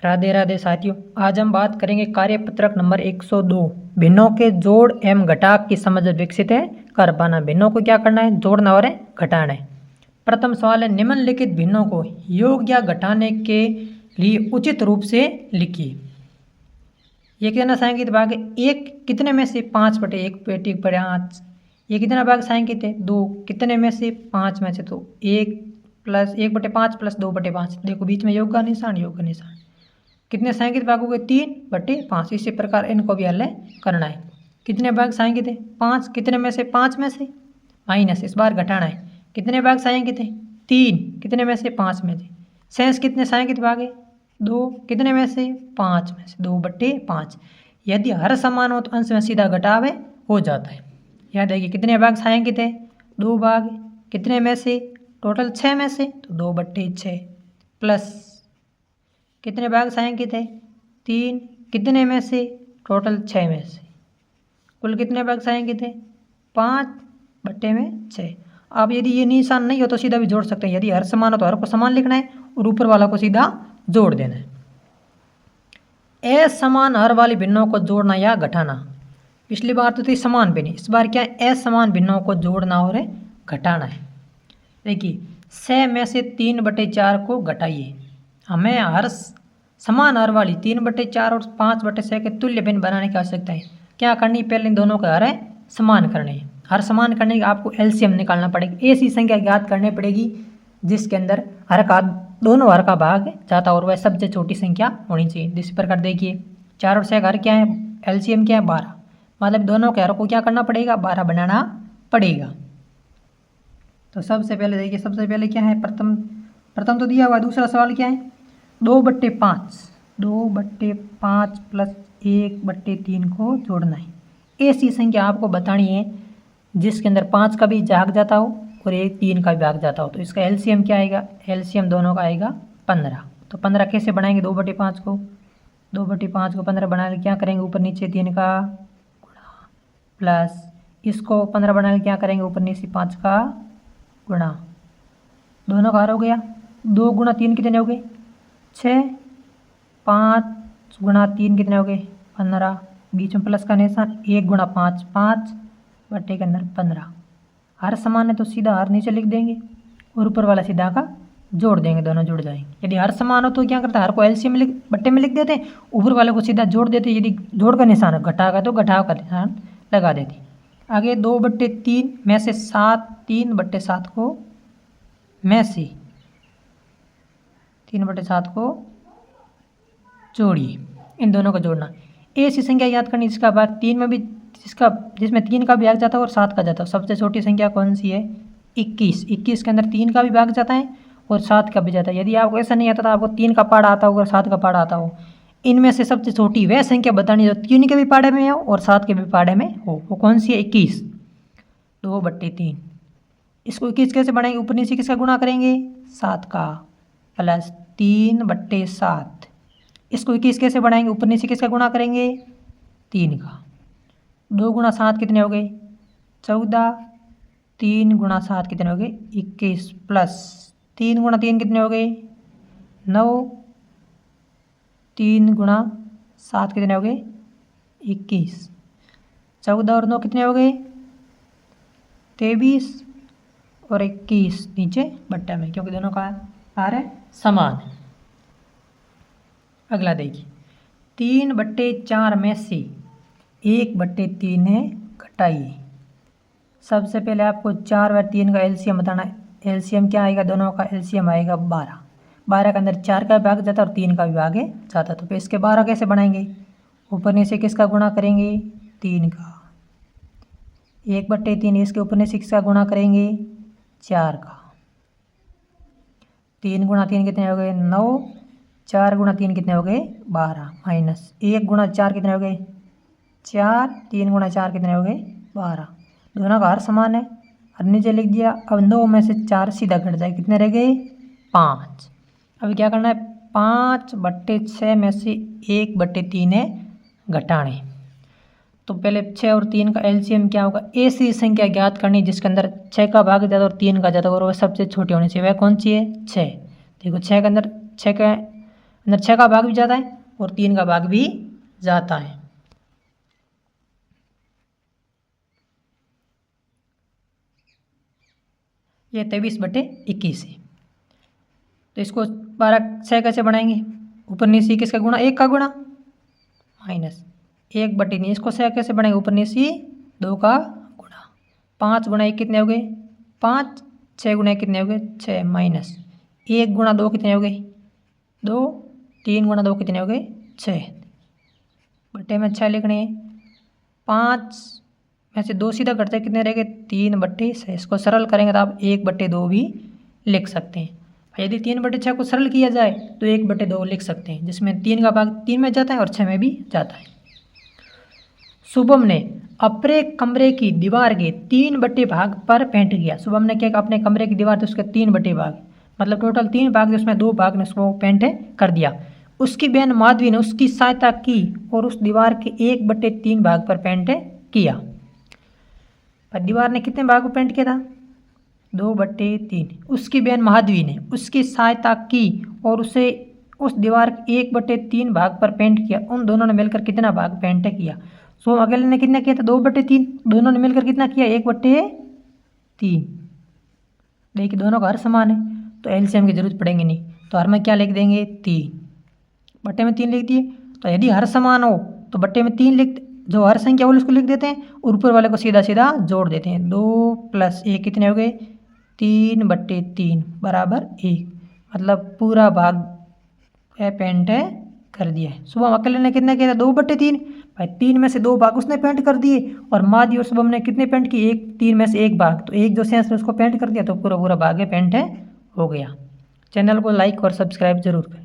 राधे राधे साथियों, आज हम बात करेंगे कार्यपत्रक नंबर 102 भिन्नों के जोड़ एवं घटाक की समझ विकसित है कर पाना। भिन्नों को क्या करना है, जोड़ना और घटाना है। प्रथम सवाल है, निम्नलिखित भिन्नों को योग या घटाने के लिए उचित रूप से लिखिए। ये कितना सांख्यिक भाग है, एक कितने में से 5/1 पेटी 5। ये कितना भाग सांख्यिक है, 2 कितने में से 5 में से, तो 1 प्लस 1/5 प्लस 2/5। देखो बीच में योग का निशान, योग का निशान। कितने सांख्यिक भाग हो गए, 3/5। इसी प्रकार इनको भी हल करना है। कितने भाग सांख्यिक थे, 5 कितने में से, 5 में से माइनस, इस बार घटाना है। कितने भाग सांख्यिक थे, 3 कितने में से, 5 में से। शेष कितने सांख्यिक भाग है, 2 कितने में से, 5 में से, 2/5। यदि हर समान हो तो अंश में सीधा घटाव हो जाता है। याद है कि कितने भाग सांख्यिक थे, 2 भाग कितने में से, टोटल 6 में से, तो 2/6 प्लस कितने भाग सांख्यिक थे, 3 कितने में से, टोटल 6 में से। कुल कितने भाग सांख्यिक थे, 5/6। अब यदि ये निशान नहीं हो तो सीधा भी जोड़ सकते हैं। यदि हर समान हो तो हर को समान लिखना है और ऊपर वाला को सीधा जोड़ देना है। असमान हर वाली भिन्नों को जोड़ना या घटाना। पिछली बार तो थी समान भिन्न, इस बार क्या है, असमान भिन्नों को जोड़ना और घटाना है। देखिए 6 में से 3/4 को घटाइए। हमें हर समान हर वाली 3/4 और 5/6 के तुल्य भिन्न बनाने की आवश्यकता है। क्या करनी, पहले इन दोनों के हर समान करने हैं। हर समान करने के आपको एलसीएम निकालना पड़ेगी। ऐसी संख्या ज्ञात करनी पड़ेगी जिसके अंदर हर का दोनों हर का भाग जाता और वह सबसे छोटी संख्या होनी चाहिए। इस प्रकार देखिए 4 और 6 का हर क्या है, एलसीएम क्या है, 12। मतलब दोनों के हर को क्या करना पड़ेगा, 12 बनाना पड़ेगा। तो सबसे पहले देखिए, सबसे पहले क्या है, प्रथम तो दिया हुआ। दूसरा सवाल क्या है, 2/5 2/5 प्लस 1/3 को जोड़ना है। ऐसी संख्या आपको बतानी है जिसके अंदर 5 का भी भाग जाता हो और 3 का भी भाग जाता हो। तो इसका एलसीएम क्या आएगा, एलसीएम दोनों का आएगा 15। तो 15 कैसे बनाएंगे, 2/5 को 15 बनाने क्या करेंगे, ऊपर नीचे 3 का गुणा, प्लस इसको 15 बनाने क्या करेंगे, ऊपर नीचे 5 का गुणा। दोनों का हर हो गया, 2 गुणा 3 कितने हो गए, 6, 5 गुणा 3 कितने हो गए, 15। बीच में प्लस का निशान, 1 गुणा 5 5 बट्टे के अंदर 15। हर समान है तो सीधा हर नीचे लिख देंगे और ऊपर वाला सीधा का जोड़ देंगे, दोनों जुड़ जाएंगे। यदि हर समान हो तो क्या करते हैं, हर को एलसीएम बट्टे में लिख देते हैं, ऊपर वाले को सीधा जोड़ देते हैं। यदि जोड़ का निशान घटा का तो घटाव का निशान लगा देते। आगे 2/3 में से 7 3/7 को में से 3/7 को जोड़िए। इन दोनों को जोड़ना। ऐसी संख्या याद करनी जिसका भाग 3 में भी, जिसमें 3 का भी भाग जाता है और 7 का जाता है। सबसे छोटी संख्या कौन सी है, 21। 21 के अंदर 3 का भी भाग जाता है और 7 का भी जाता है। यदि आपको ऐसा नहीं आता तो आपको 3 का पाड़ा आता हो और 7 का पाड़ा आता हो, इनमें से सबसे छोटी वह संख्या बतानी जो 3 के भी पाड़े में हो और 7 के भी पाड़े में हो। वो कौन सी है, 21। 2/3। इसको 21 कैसे बढ़ाएंगे, ऊपर नीचे किसका गुणा करेंगे, 7 का, प्लस 3/7। इसको 21 कैसे बढ़ाएंगे, ऊपर नीचे किसका गुणा करेंगे, 3 का। 2 गुणा 7 कितने हो गए, 14। 3 गुणा 7 कितने हो गए, 21, प्लस 3 गुणा 3 कितने हो गए, 9। 3 गुणा 7 कितने हो गए, 21। 14 और 9 कितने हो गए, 23 और 21 नीचे बट्टा में, क्योंकि दोनों का आर समान है। अगला देखिए 3/4 में से 1/3 है घटाइए। सबसे पहले आपको 4 व 3 का एलसीएम बताना है। एलसीएम क्या आएगा, दोनों का एलसीएम आएगा 12। 12 के अंदर 4 का भाग जाता है और 3 का भी भाग जाता। तो फिर इसके 12 कैसे बनाएंगे, ऊपर नीचे किसका गुणा करेंगे, 3 का। 1/3 इसके ऊपर नीचे किसका गुणा करेंगे, 4 का। 3 गुणा 3 कितने हो गए, 9। 4 गुणा 3 कितने हो गए, 12, माइनस 1 गुणा 4 कितने हो गए, 4। 3 गुणा 4 कितने हो गए, 12। दोनों का हर समान है, हर नीचे लिख दिया। अब 9 में से 4 सीधा घट जाए, कितने रह गए, 5। अब क्या करना है, 5/6 में से 1/3 है घटाने। तो पहले 6 और 3 का एलसीएम क्या होगा, ऐसी संख्या ज्ञात करनी जिसके अंदर 6 का भाग जाता और 3 का जाता और वह सबसे छोटी होनी चाहिए। वह कौन सी है, 6। देखो 6 के अंदर 6 का अंदर 6 का भाग भी जाता है और 3 का भाग भी जाता है। ये 23/21 है। तो इसको 12 कैसे बनाएंगे, ऊपर नीचे किसका गुणा, 1 का गुणा माइनस 1/3। इसको 6 कैसे बनाएंगे, ऊपर नीचे 2 का गुणा। 5 गुणा 1 कितने हो गए 5, 6 गुणा 1 कितने हो गए 6 माइनस 1 गुणा 2 कितने हो गए 2, 3 गुणा 2 कितने हो गए 6, बट्टे में 6 लिखने हैं। 5 में से 2 सीधा घटते कितने रह गए 3/6। इसको सरल करेंगे तो आप 1/2 भी लिख सकते हैं। यदि 3/6 को सरल किया जाए तो 1/2 लिख सकते हैं, जिसमें 3 का भाग 3 में जाता है और 6 में भी जाता है। शुभम ने अपने कमरे की दीवार के 3 भाग पर पेंट किया। शुभम ने क्या, अपने कमरे की दीवार थी उसके 3 भाग, मतलब टोटल 3 भाग थे, उसमें 2 भाग ने उसको पेंट कर दिया। उसकी बहन माधवी ने उसकी सहायता की और उस दीवार के 1/3 भाग पर पेंट किया। पर दीवार ने कितने भाग को पेंट किया था 2/3। उसकी बहन माधवी ने उसकी सहायता की और उसे उस दीवार के 1/3 भाग पर पेंट किया। उन दोनों ने मिलकर कितना भाग पेंट किया। सो अकेले ने कितना किया था 2/3, दोनों ने मिलकर कितना किया 1/3। देखिए दोनों का हर समान है तो एलसीएम की जरूरत पड़ेंगे नहीं, तो हर में क्या लिख देंगे 3, बट्टे में 3 लिख दिए। तो यदि हर समान हो तो बट्टे में 3 लिख, जो हर संख्या वाले उसको लिख देते हैं और ऊपर वाले को सीधा सीधा जोड़ देते हैं। 2 + 1 कितने हो गए 3/3 बराबर 1, मतलब पूरा भाग पेंट कर दिया है। शुभम अकेले ने कितना किया था 2/3, भाई 3 में से 2 भाग उसने पेंट कर दिए और माधवी और शुभम ने कितने पेंट किए 3 में से 1 भाग, तो एक जो सेंस उसको पेंट कर दिया तो पूरा भाग पेंट हो गया। चैनल को लाइक और सब्सक्राइब जरूर करें।